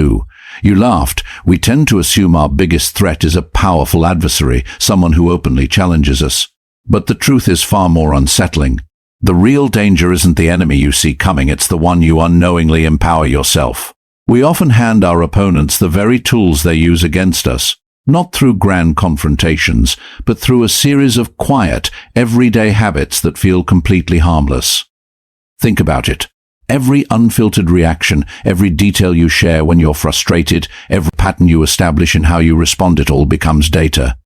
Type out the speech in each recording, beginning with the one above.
do. You laughed. We tend to assume our biggest threat is a powerful adversary, someone who openly challenges us. But the truth is far more unsettling. The real danger isn't the enemy you see coming, it's the one you unknowingly empower yourself. We often hand our opponents the very tools they use against us, not through grand confrontations, but through a series of quiet, everyday habits that feel completely harmless. Think about it. Every unfiltered reaction, every detail you share when you're frustrated, every pattern you establish in how you respond, it all becomes data.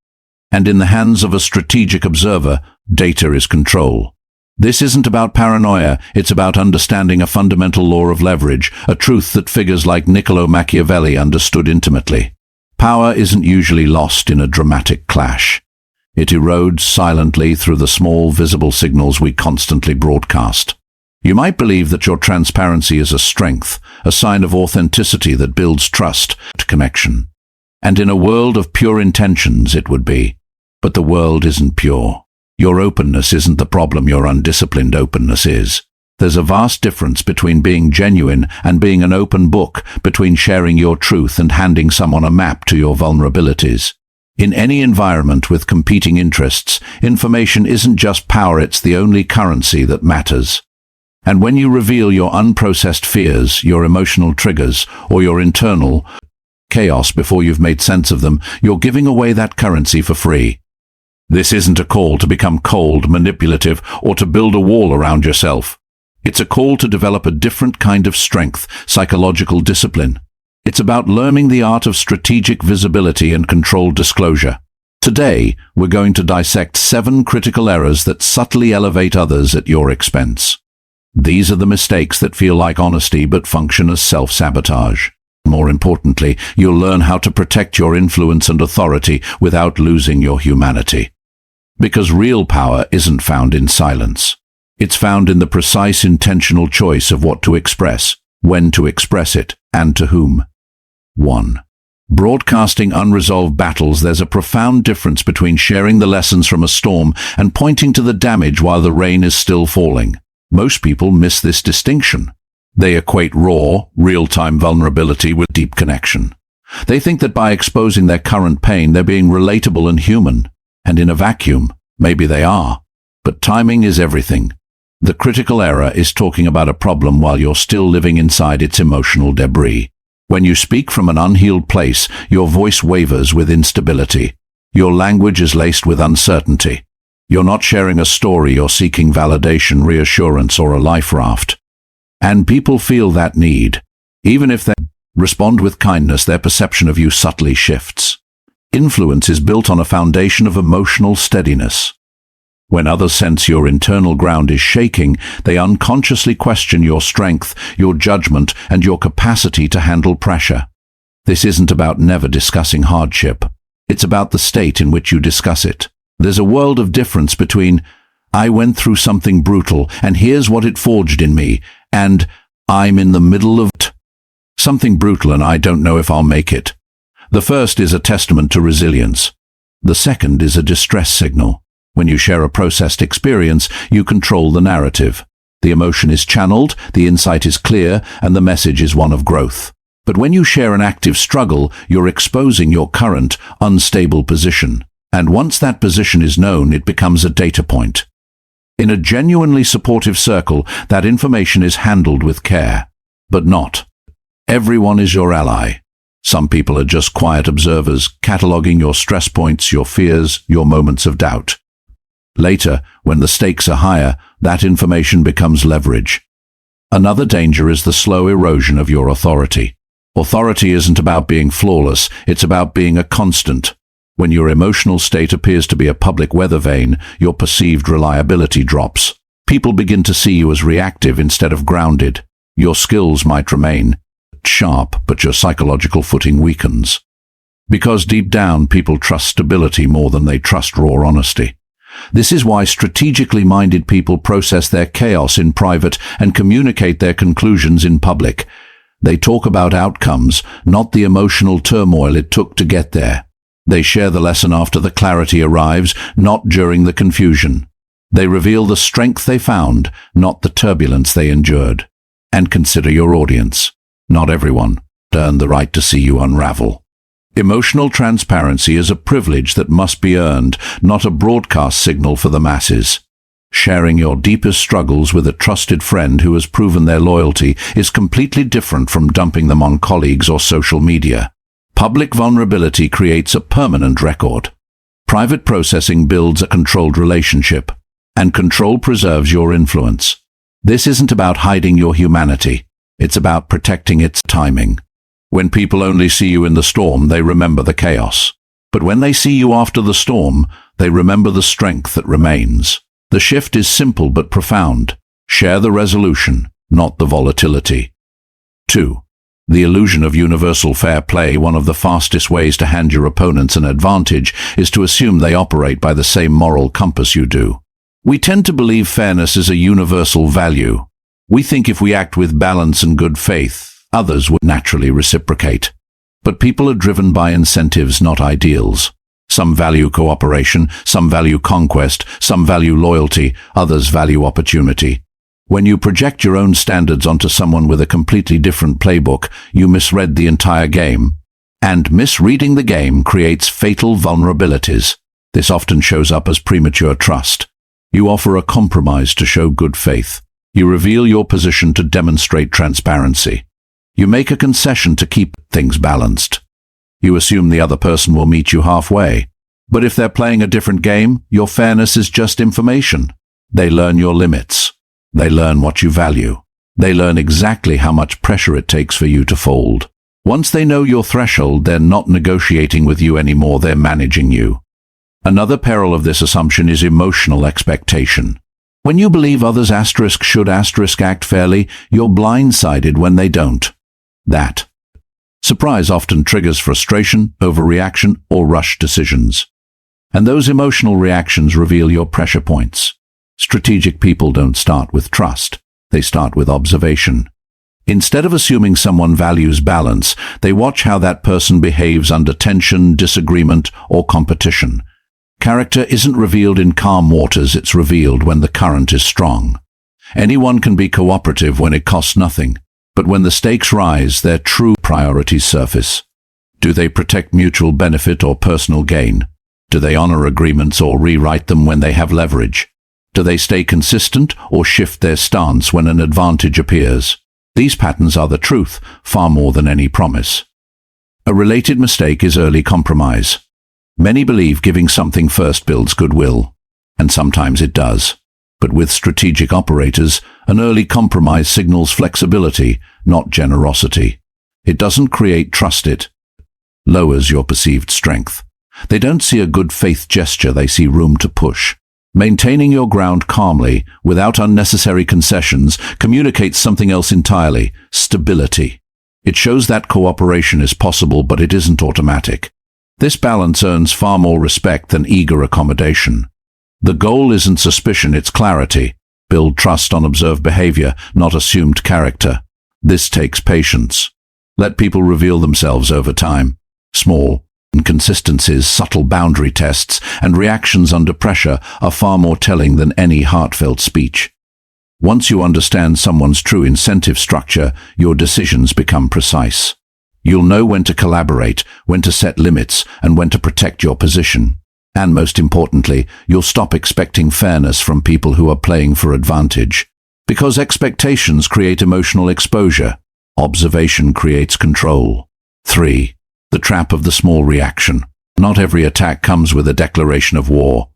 And in the hands of a strategic observer, data is control. This isn't about paranoia, it's about understanding a fundamental law of leverage, a truth that figures like Machiavelli understood intimately. Power isn't usually lost in a dramatic clash. It erodes silently through the small, visible signals we constantly broadcast. You might believe that your transparency is a strength, a sign of authenticity that builds trust and connection. And in a world of pure intentions, it would be. But the world isn't pure. Your openness isn't the problem, your undisciplined openness is. There's a vast difference between being genuine and being an open book, between sharing your truth and handing someone a map to your vulnerabilities. In any environment with competing interests, information isn't just power, it's the only currency that matters. And when you reveal your unprocessed fears, your emotional triggers, or your internal chaos before you've made sense of them, you're giving away that currency for free. This isn't a call to become cold, manipulative, or to build a wall around yourself. It's a call to develop a different kind of strength, psychological discipline. It's about learning the art of strategic visibility and controlled disclosure. Today, we're going to dissect 7 critical errors that subtly elevate others at your expense. These are the mistakes that feel like honesty but function as self-sabotage. More importantly, you'll learn how to protect your influence and authority without losing your humanity. Because real power isn't found in silence. It's found in the precise intentional choice of what to express, when to express it, and to whom. 1. Broadcasting unresolved battles. There's a profound difference between sharing the lessons from a storm and pointing to the damage while the rain is still falling. Most people miss this distinction. They equate raw, real-time vulnerability with deep connection. They think that by exposing their current pain, they're being relatable and human. And in a vacuum, maybe they are. But timing is everything. The critical error is talking about a problem while you're still living inside its emotional debris. When you speak from an unhealed place, your voice wavers with instability. Your language is laced with uncertainty. You're not sharing a story, you're seeking validation, reassurance, or a life raft. And people feel that need. Even if they respond with kindness, their perception of you subtly shifts. Influence is built on a foundation of emotional steadiness. When others sense your internal ground is shaking, they unconsciously question your strength, your judgment, and your capacity to handle pressure. This isn't about never discussing hardship. It's about the state in which you discuss it. There's a world of difference between, I went through something brutal, and here's what it forged in me, and I'm in the middle of something brutal and I don't know if I'll make it. The first is a testament to resilience. The second is a distress signal. When you share a processed experience, you control the narrative. The emotion is channeled, the insight is clear, and the message is one of growth. But when you share an active struggle, you're exposing your current, unstable position. And once that position is known, it becomes a data point. In a genuinely supportive circle, that information is handled with care. But not everyone is your ally. Some people are just quiet observers, cataloging your stress points, your fears, your moments of doubt. Later, when the stakes are higher, that information becomes leverage. Another danger is the slow erosion of your authority. Authority isn't about being flawless, it's about being a constant. When your emotional state appears to be a public weather vane, your perceived reliability drops. People begin to see you as reactive instead of grounded. Your skills might remain sharp, but your psychological footing weakens. Because deep down, people trust stability more than they trust raw honesty. This is why strategically minded people process their chaos in private and communicate their conclusions in public. They talk about outcomes, not the emotional turmoil it took to get there. They share the lesson after the clarity arrives, not during the confusion. They reveal the strength they found, not the turbulence they endured. And consider your audience. Not everyone earn the right to see you unravel. Emotional transparency is a privilege that must be earned, not a broadcast signal for the masses. Sharing your deepest struggles with a trusted friend who has proven their loyalty is completely different from dumping them on colleagues or social media. Public vulnerability creates a permanent record. Private processing builds a controlled relationship, and control preserves your influence. This isn't about hiding your humanity. It's about protecting its timing. When people only see you in the storm, they remember the chaos. But when they see you after the storm, they remember the strength that remains. The shift is simple but profound. Share the resolution, not the volatility. 2. The illusion of universal fair play. One of the fastest ways to hand your opponents an advantage is to assume they operate by the same moral compass you do. We tend to believe fairness is a universal value. We think if we act with balance and good faith, others would naturally reciprocate. But people are driven by incentives, not ideals. Some value cooperation, some value conquest, some value loyalty, others value opportunity. When you project your own standards onto someone with a completely different playbook, you misread the entire game. And misreading the game creates fatal vulnerabilities. This often shows up as premature trust. You offer a compromise to show good faith. You reveal your position to demonstrate transparency. You make a concession to keep things balanced. You assume the other person will meet you halfway. But if they're playing a different game, your fairness is just information. They learn your limits. They learn what you value. They learn exactly how much pressure it takes for you to fold. Once they know your threshold, they're not negotiating with you anymore, they're managing you. Another peril of this assumption is emotional expectation. When you believe others should act fairly, you're blindsided when they don't. That surprise often triggers frustration, overreaction, or rushed decisions. And those emotional reactions reveal your pressure points. Strategic people don't start with trust. They start with observation. Instead of assuming someone values balance, they watch how that person behaves under tension, disagreement, or competition. Character isn't revealed in calm waters, it's revealed when the current is strong. Anyone can be cooperative when it costs nothing, but when the stakes rise, their true priorities surface. Do they protect mutual benefit or personal gain? Do they honor agreements or rewrite them when they have leverage? Do they stay consistent or shift their stance when an advantage appears? These patterns are the truth, far more than any promise. A related mistake is early compromise. Many believe giving something first builds goodwill, and sometimes it does. But with strategic operators, an early compromise signals flexibility, not generosity. It doesn't create trust, it lowers your perceived strength. They don't see a good faith gesture, they see room to push. Maintaining your ground calmly, without unnecessary concessions, communicates something else entirely: stability. It shows that cooperation is possible, but it isn't automatic. This balance earns far more respect than eager accommodation. The goal isn't suspicion, it's clarity. Build trust on observed behavior, not assumed character. This takes patience. Let people reveal themselves over time. Small inconsistencies, subtle boundary tests, and reactions under pressure are far more telling than any heartfelt speech. Once you understand someone's true incentive structure, your decisions become precise. You'll know when to collaborate, when to set limits, and when to protect your position. And most importantly, you'll stop expecting fairness from people who are playing for advantage. Because expectations create emotional exposure. Observation creates control. 3. The trap of the small reaction. Not every attack comes with a declaration of war.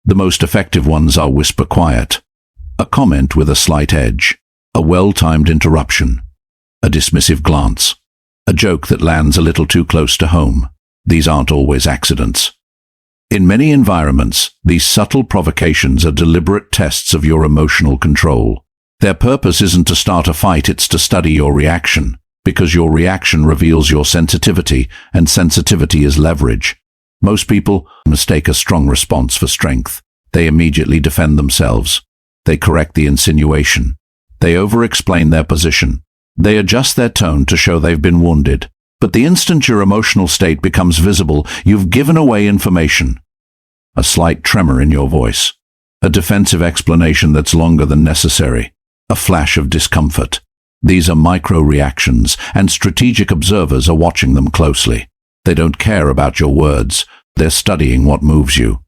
The most effective ones are whisper quiet. A comment with a slight edge. A well-timed interruption. A dismissive glance. A joke that lands a little too close to home. These aren't always accidents. In many environments, these subtle provocations are deliberate tests of your emotional control. Their purpose isn't to start a fight, it's to study your reaction, because your reaction reveals your sensitivity, and sensitivity is leverage. Most people mistake a strong response for strength. They immediately defend themselves. They correct the insinuation. They over-explain their position. They adjust their tone to show they've been wounded. But the instant your emotional state becomes visible, you've given away information. A slight tremor in your voice. A defensive explanation that's longer than necessary. A flash of discomfort. These are micro-reactions, and strategic observers are watching them closely. They don't care about your words. They're studying what moves you.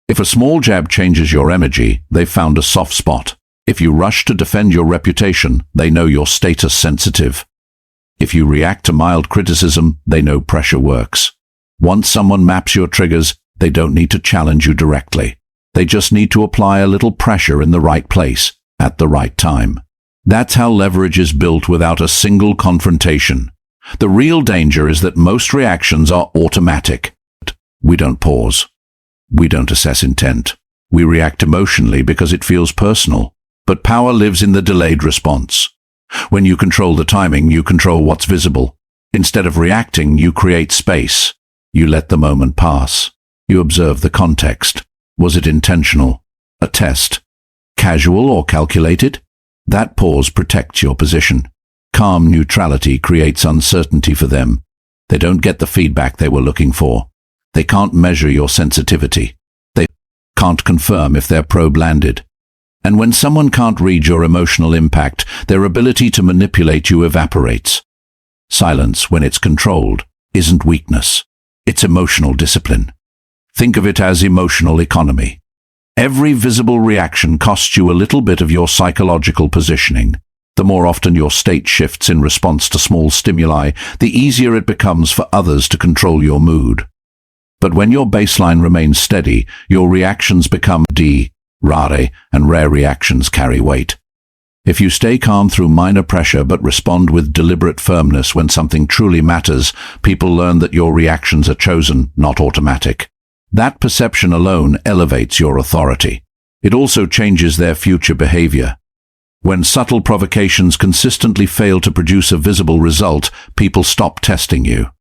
If a small jab changes your energy, they've found a soft spot. If you rush to defend your reputation, they know you're status sensitive. If you react to mild criticism, they know pressure works. Once someone maps your triggers, they don't need to challenge you directly. They just need to apply a little pressure in the right place, at the right time. That's how leverage is built without a single confrontation. The real danger is that most reactions are automatic. We don't pause. We don't assess intent. We react emotionally because it feels personal. But power lives in the delayed response. When you control the timing, you control what's visible. Instead of reacting, you create space. You let the moment pass. You observe the context. Was it intentional? A test? Casual or calculated? That pause protects your position. Calm neutrality creates uncertainty for them. They don't get the feedback they were looking for. They can't measure your sensitivity. They can't confirm if their probe landed. And when someone can't read your emotional impact, their ability to manipulate you evaporates. Silence, when it's controlled, isn't weakness. It's emotional discipline. Think of it as emotional economy. Every visible reaction costs you a little bit of your psychological positioning. The more often your state shifts in response to small stimuli, the easier it becomes for others to control your mood. But when your baseline remains steady, your reactions become rare, and rare reactions carry weight. If you stay calm through minor pressure but respond with deliberate firmness when something truly matters, people learn that your reactions are chosen, not automatic. That perception alone elevates your authority. It also changes their future behavior. When subtle provocations consistently fail to produce a visible result, people stop testing you.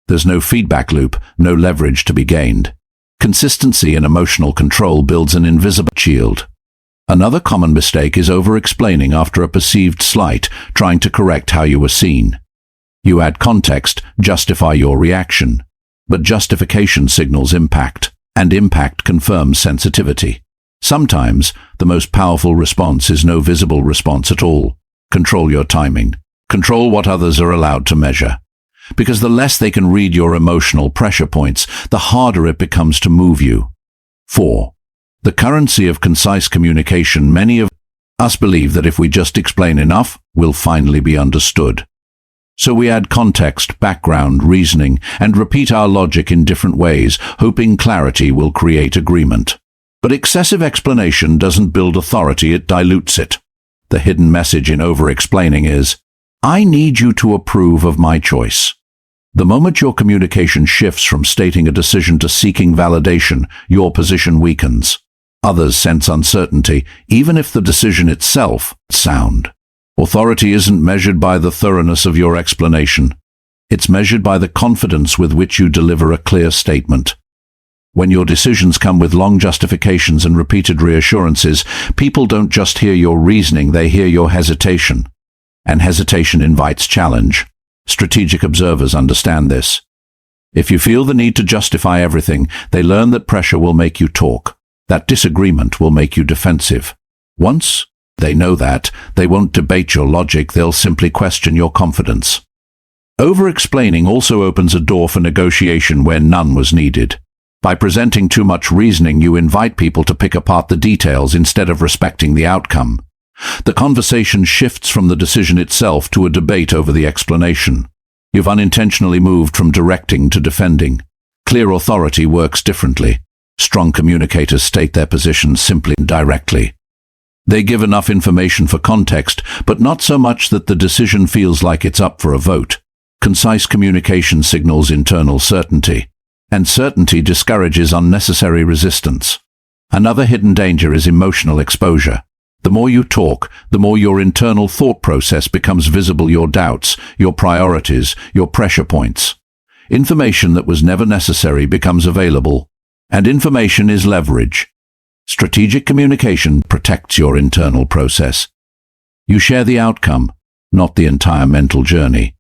There's no feedback loop, no leverage to be gained. Consistency in emotional control builds an invisible shield. Another common mistake is over-explaining after a perceived slight, trying to correct how you were seen. You add context, justify your reaction. But justification signals impact, and impact confirms sensitivity. Sometimes, the most powerful response is no visible response at all. Control your timing. Control what others are allowed to measure. Because the less they can read your emotional pressure points, the harder it becomes to move you. 4. The currency of concise communication. Many of us believe that if we just explain enough, we'll finally be understood. So we add context, background, reasoning, and repeat our logic in different ways, hoping clarity will create agreement. But excessive explanation doesn't build authority, it dilutes it. The hidden message in over-explaining is, I need you to approve of my choice. The moment your communication shifts from stating a decision to seeking validation, your position weakens. Others sense uncertainty, even if the decision itself is sound. Authority isn't measured by the thoroughness of your explanation. It's measured by the confidence with which you deliver a clear statement. When your decisions come with long justifications and repeated reassurances, people don't just hear your reasoning, they hear your hesitation. And hesitation invites challenge. Strategic observers understand this. If you feel the need to justify everything, they learn that pressure will make you talk. That disagreement will make you defensive. Once they know that, they won't debate your logic, they'll simply question your confidence. Over-explaining also opens a door for negotiation where none was needed. By presenting too much reasoning, you invite people to pick apart the details instead of respecting the outcome. The conversation shifts from the decision itself to a debate over the explanation. You've unintentionally moved from directing to defending. Clear authority works differently. Strong communicators state their positions simply and directly. They give enough information for context, but not so much that the decision feels like it's up for a vote. Concise communication signals internal certainty, and certainty discourages unnecessary resistance. Another hidden danger is emotional exposure. The more you talk, the more your internal thought process becomes visible, your doubts, your priorities, your pressure points. Information that was never necessary becomes available, and information is leverage. Strategic communication protects your internal process. You share the outcome, not the entire mental journey.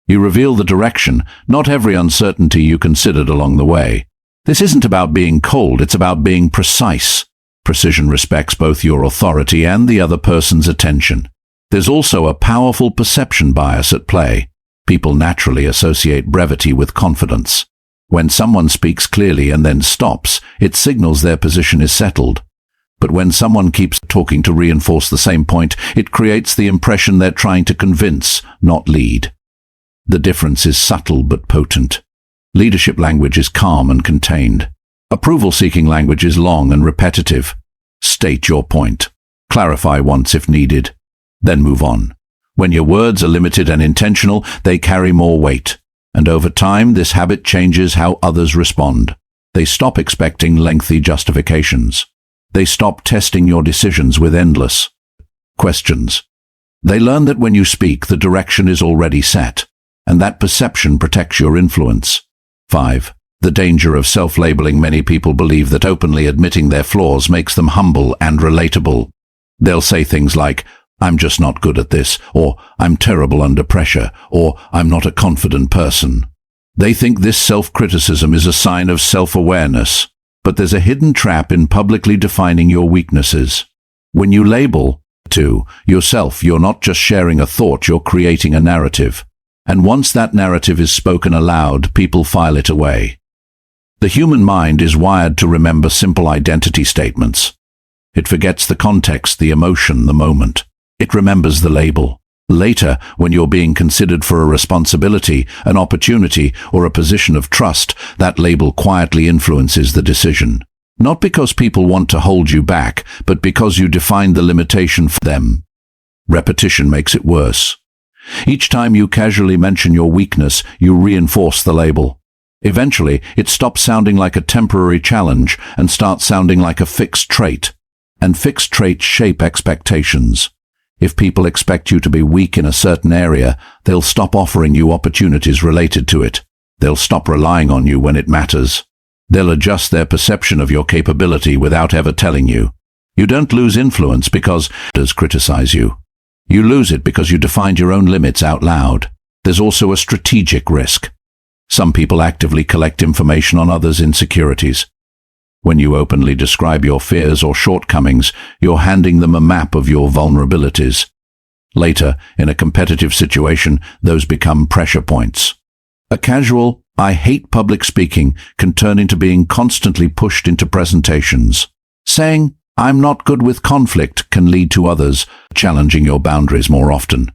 You reveal the direction, not every uncertainty you considered along the way. This isn't about being cold, it's about being precise. Precision respects both your authority and the other person's attention. There's also a powerful perception bias at play. People naturally associate brevity with confidence. When someone speaks clearly and then stops, it signals their position is settled. But when someone keeps talking to reinforce the same point, it creates the impression they're trying to convince, not lead. The difference is subtle but potent. Leadership language is calm and contained. Approval-seeking language is long and repetitive. State your point. Clarify once if needed. Then move on. When your words are limited and intentional, they carry more weight. And over time, this habit changes how others respond. They stop expecting lengthy justifications. They stop testing your decisions with endless questions. They learn that when you speak, the direction is already set, and that perception protects your influence. 5. The danger of self-labeling. Many people believe that openly admitting their flaws makes them humble and relatable. They'll say things like, "I'm just not good at this," or "I'm terrible under pressure," or "I'm not a confident person." They think this self-criticism is a sign of self-awareness, but there's a hidden trap in publicly defining your weaknesses. When you label yourself, you're not just sharing a thought, you're creating a narrative. And once that narrative is spoken aloud, people file it away. The human mind is wired to remember simple identity statements. It forgets the context, the emotion, the moment. It remembers the label. Later, when you're being considered for a responsibility, an opportunity, or a position of trust, that label quietly influences the decision. Not because people want to hold you back, but because you defined the limitation for them. Repetition makes it worse. Each time you casually mention your weakness, you reinforce the label. Eventually, it stops sounding like a temporary challenge and starts sounding like a fixed trait. And fixed traits shape expectations. If people expect you to be weak in a certain area, they'll stop offering you opportunities related to it. They'll stop relying on you when it matters. They'll adjust their perception of your capability without ever telling you. You don't lose influence because others criticize you. You lose it because you defined your own limits out loud. There's also a strategic risk. Some people actively collect information on others' insecurities. When you openly describe your fears or shortcomings, you're handing them a map of your vulnerabilities. Later, in a competitive situation, those become pressure points. A casual, "I hate public speaking," can turn into being constantly pushed into presentations. Saying, "I'm not good with conflict," can lead to others challenging your boundaries more often.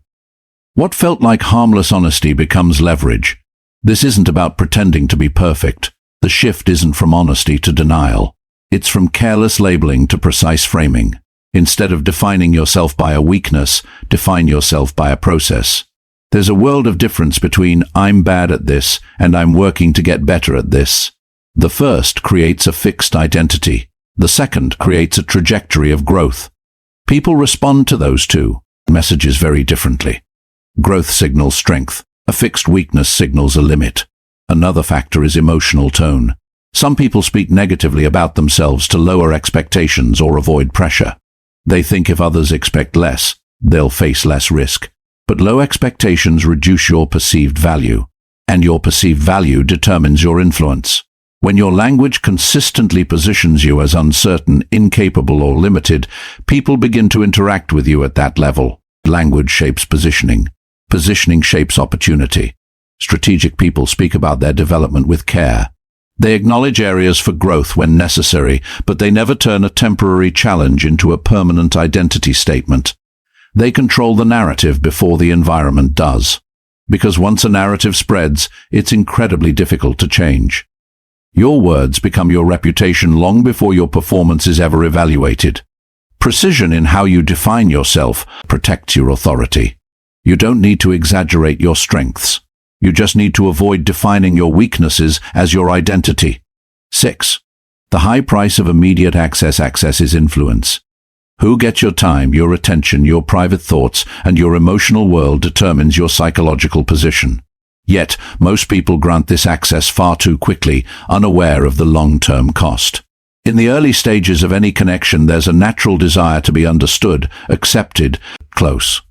What felt like harmless honesty becomes leverage. This isn't about pretending to be perfect. The shift isn't from honesty to denial. It's from careless labeling to precise framing. Instead of defining yourself by a weakness, define yourself by a process. There's a world of difference between "I'm bad at this" and "I'm working to get better at this." The first creates a fixed identity. The second creates a trajectory of growth. People respond to those two messages very differently. Growth signals strength. A fixed weakness signals a limit. Another factor is emotional tone. Some people speak negatively about themselves to lower expectations or avoid pressure. They think if others expect less, they'll face less risk. But low expectations reduce your perceived value, and your perceived value determines your influence. When your language consistently positions you as uncertain, incapable, or limited, people begin to interact with you at that level. Language shapes positioning. Positioning shapes opportunity. Strategic people speak about their development with care. They acknowledge areas for growth when necessary, but they never turn a temporary challenge into a permanent identity statement. They control the narrative before the environment does. Because once a narrative spreads, it's incredibly difficult to change. Your words become your reputation long before your performance is ever evaluated. Precision in how you define yourself protects your authority. You don't need to exaggerate your strengths. You just need to avoid defining your weaknesses as your identity. 6. The high price of immediate access. Access is influence. Who gets your time, your attention, your private thoughts, and your emotional world determines your psychological position. Yet, most people grant this access far too quickly, unaware of the long-term cost. In the early stages of any connection, there's a natural desire to be understood, accepted, close.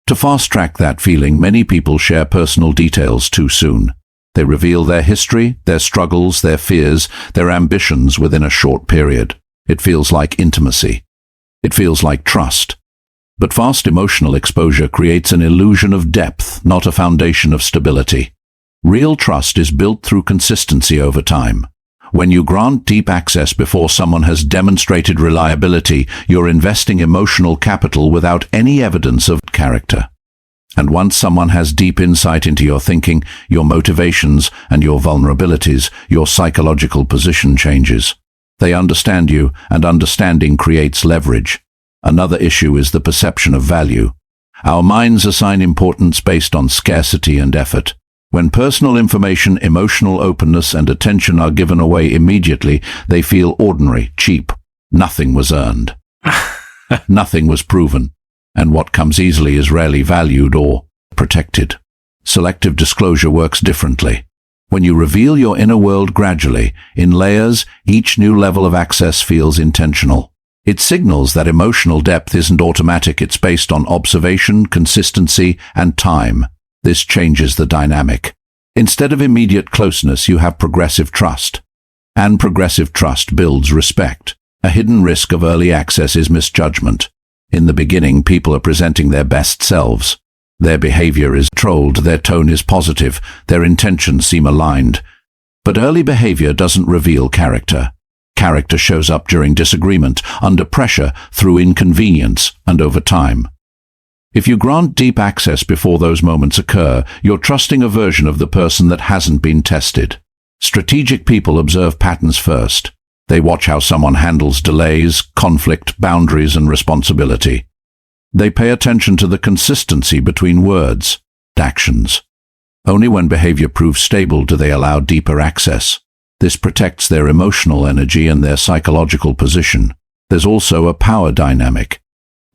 To fast-track that feeling, many people share personal details too soon. They reveal their history, their struggles, their fears, their ambitions within a short period. It feels like intimacy. It feels like trust. But fast emotional exposure creates an illusion of depth, not a foundation of stability. Real trust is built through consistency over time. When you grant deep access before someone has demonstrated reliability, you're investing emotional capital without any evidence of character. And once someone has deep insight into your thinking, your motivations, and your vulnerabilities, your psychological position changes. They understand you, and understanding creates leverage. Another issue is the perception of value. Our minds assign importance based on scarcity and effort. When personal information, emotional openness, and attention are given away immediately, they feel ordinary, cheap. Nothing was earned. Nothing was proven. And what comes easily is rarely valued or protected. Selective disclosure works differently. When you reveal your inner world gradually, in layers, each new level of access feels intentional. It signals that emotional depth isn't automatic, it's based on observation, consistency, and time. This changes the dynamic. Instead of immediate closeness, you have progressive trust. And progressive trust builds respect. A hidden risk of early access is misjudgment. In the beginning, people are presenting their best selves. Their behavior is controlled, their tone is positive, their intentions seem aligned. But early behavior doesn't reveal character. Character shows up during disagreement, under pressure, through inconvenience, and over time. If you grant deep access before those moments occur, you're trusting a version of the person that hasn't been tested. Strategic people observe patterns first. They watch how someone handles delays, conflict, boundaries, and responsibility. They pay attention to the consistency between words and actions. Only when behavior proves stable do they allow deeper access. This protects their emotional energy and their psychological position. There's also a power dynamic.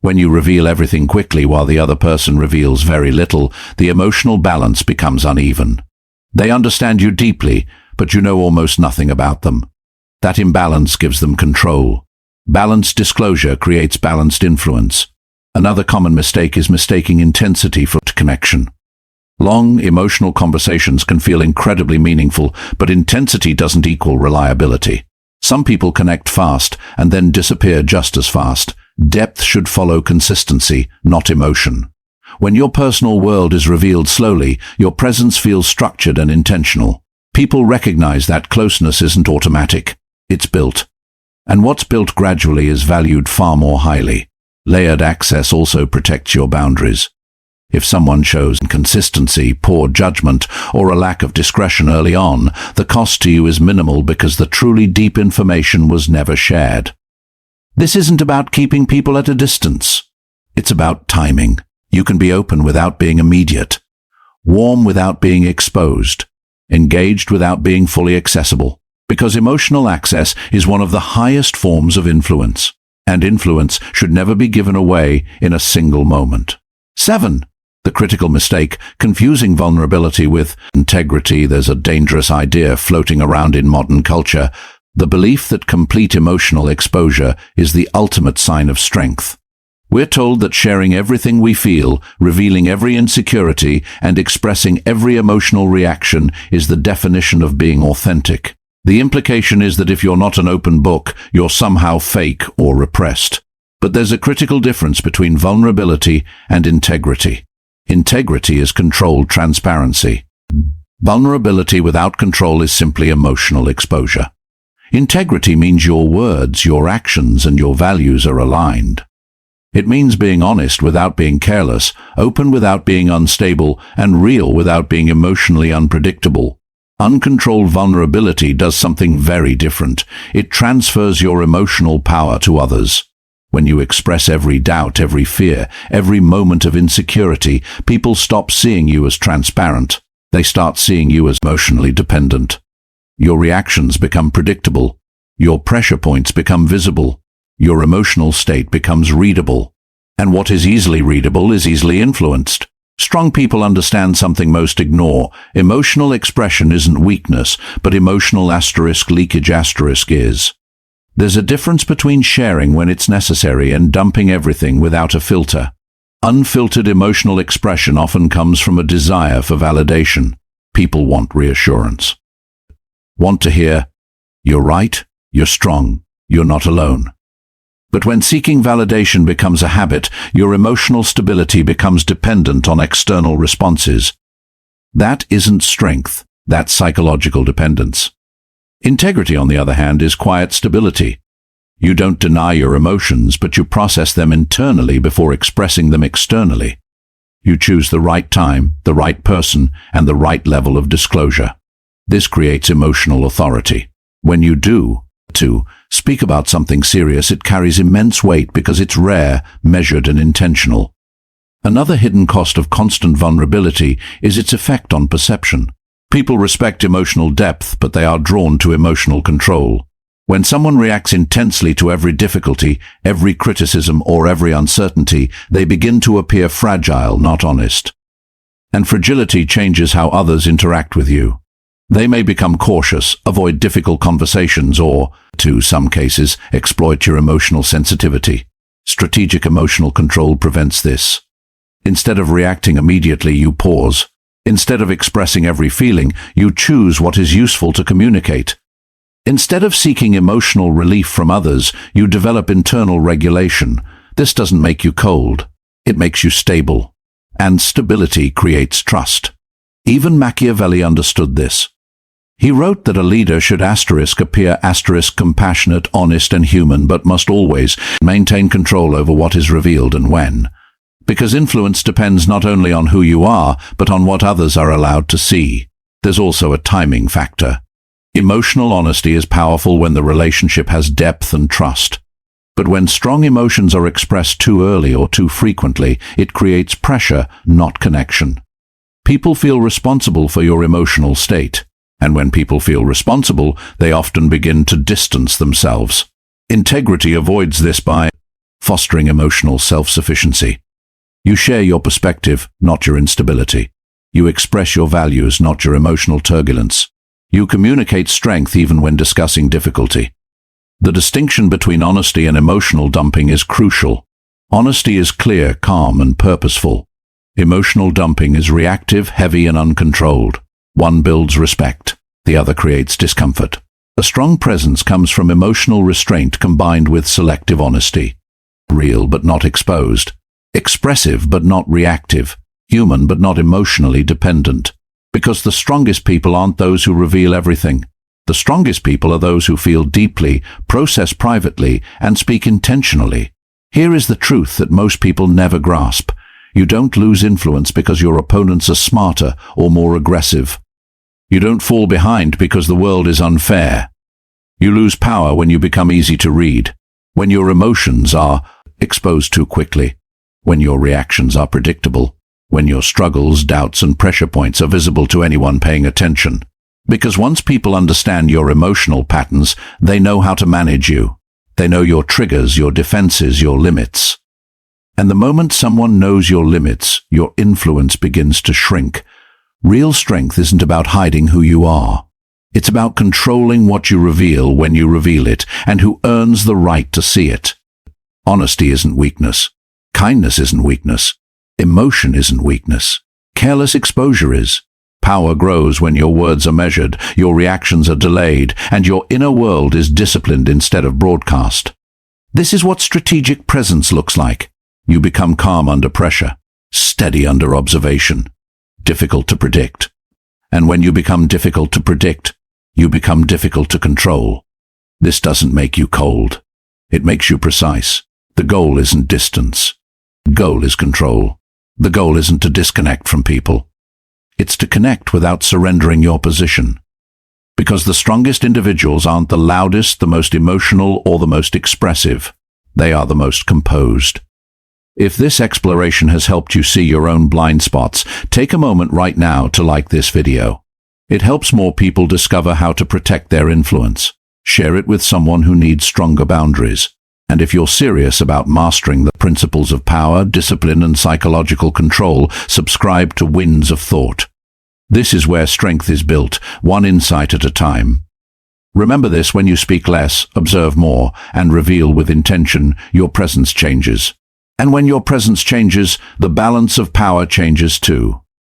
When you reveal everything quickly while the other person reveals very little, the emotional balance becomes uneven. They understand you deeply, but you know almost nothing about them. That imbalance gives them control. Balanced disclosure creates balanced influence. Another common mistake is mistaking intensity for connection. Long, emotional conversations can feel incredibly meaningful, but intensity doesn't equal reliability. Some people connect fast and then disappear just as fast. Depth should follow consistency, not emotion. When your personal world is revealed slowly, your presence feels structured and intentional. People recognize that closeness isn't automatic. It's built. And what's built gradually is valued far more highly. Layered access also protects your boundaries. If someone shows inconsistency, poor judgment, or a lack of discretion early on, the cost to you is minimal because the truly deep information was never shared. This isn't about keeping people at a distance. It's about timing. You can be open without being immediate, warm without being exposed, engaged without being fully accessible, because emotional access is one of the highest forms of influence, and influence should never be given away in a single moment. 7. The critical mistake, confusing vulnerability with integrity. There's a dangerous idea floating around in modern culture, the belief that complete emotional exposure is the ultimate sign of strength. We're told that sharing everything we feel, revealing every insecurity, and expressing every emotional reaction is the definition of being authentic. The implication is that if you're not an open book, you're somehow fake or repressed. But there's a critical difference between vulnerability and integrity. Integrity is controlled transparency. Vulnerability without control is simply emotional exposure. Integrity means your words, your actions, and your values are aligned. It means being honest without being careless, open without being unstable, and real without being emotionally unpredictable. Uncontrolled vulnerability does something very different. It transfers your emotional power to others. When you express every doubt, every fear, every moment of insecurity, people stop seeing you as transparent. They start seeing you as emotionally dependent. Your reactions become predictable. Your pressure points become visible. Your emotional state becomes readable. And what is easily readable is easily influenced. Strong people understand something most ignore. Emotional expression isn't weakness, but emotional leakage is. There's a difference between sharing when it's necessary and dumping everything without a filter. Unfiltered emotional expression often comes from a desire for validation. People want reassurance. Want to hear, "You're right, you're strong, you're not alone." But when seeking validation becomes a habit, your emotional stability becomes dependent on external responses. That isn't strength, that's psychological dependence. Integrity, on the other hand, is quiet stability. You don't deny your emotions, but you process them internally before expressing them externally. You choose the right time, the right person, and the right level of disclosure. This creates emotional authority. When you do, speak about something serious, it carries immense weight because it's rare, measured, and intentional. Another hidden cost of constant vulnerability is its effect on perception. People respect emotional depth, but they are drawn to emotional control. When someone reacts intensely to every difficulty, every criticism, or every uncertainty, they begin to appear fragile, not honest. And fragility changes how others interact with you. They may become cautious, avoid difficult conversations, or, in some cases, exploit your emotional sensitivity. Strategic emotional control prevents this. Instead of reacting immediately, you pause. Instead of expressing every feeling, you choose what is useful to communicate. Instead of seeking emotional relief from others, you develop internal regulation. This doesn't make you cold. It makes you stable. And stability creates trust. Even Machiavelli understood this. He wrote that a leader should appear compassionate, honest, and human, but must always maintain control over what is revealed and when. Because influence depends not only on who you are, but on what others are allowed to see. There's also a timing factor. Emotional honesty is powerful when the relationship has depth and trust. But when strong emotions are expressed too early or too frequently, it creates pressure, not connection. People feel responsible for your emotional state. And when people feel responsible, they often begin to distance themselves. Integrity avoids this by fostering emotional self-sufficiency. You share your perspective, not your instability. You express your values, not your emotional turbulence. You communicate strength even when discussing difficulty. The distinction between honesty and emotional dumping is crucial. Honesty is clear, calm, and purposeful. Emotional dumping is reactive, heavy, and uncontrolled. One builds respect, the other creates discomfort. A strong presence comes from emotional restraint combined with selective honesty. Real but not exposed. Expressive but not reactive. Human but not emotionally dependent. Because the strongest people aren't those who reveal everything. The strongest people are those who feel deeply, process privately, and speak intentionally. Here is the truth that most people never grasp. You don't lose influence because your opponents are smarter or more aggressive. You don't fall behind because the world is unfair. You lose power when you become easy to read, when your emotions are exposed too quickly, when your reactions are predictable, when your struggles, doubts, and pressure points are visible to anyone paying attention. Because once people understand your emotional patterns, they know how to manage you. They know your triggers, your defenses, your limits. And the moment someone knows your limits, your influence begins to shrink. Real strength isn't about hiding who you are. It's about controlling what you reveal when you reveal it, and who earns the right to see it. Honesty isn't weakness. Kindness isn't weakness. Emotion isn't weakness. Careless exposure is. Power grows when your words are measured, your reactions are delayed, and your inner world is disciplined instead of broadcast. This is what strategic presence looks like. You become calm under pressure, steady under observation, difficult to predict. And when you become difficult to predict, you become difficult to control. This doesn't make you cold. It makes you precise. The goal isn't distance. The goal is control. The goal isn't to disconnect from people. It's to connect without surrendering your position. Because the strongest individuals aren't the loudest, the most emotional, or the most expressive. They are the most composed. If this exploration has helped you see your own blind spots, take a moment right now to like this video. It helps more people discover how to protect their influence. Share it with someone who needs stronger boundaries. And if you're serious about mastering the principles of power, discipline, and psychological control, subscribe to Winds of Thought. This is where strength is built, one insight at a time. Remember this: when you speak less, observe more, and reveal with intention, your presence changes. And when your presence changes, the balance of power changes too.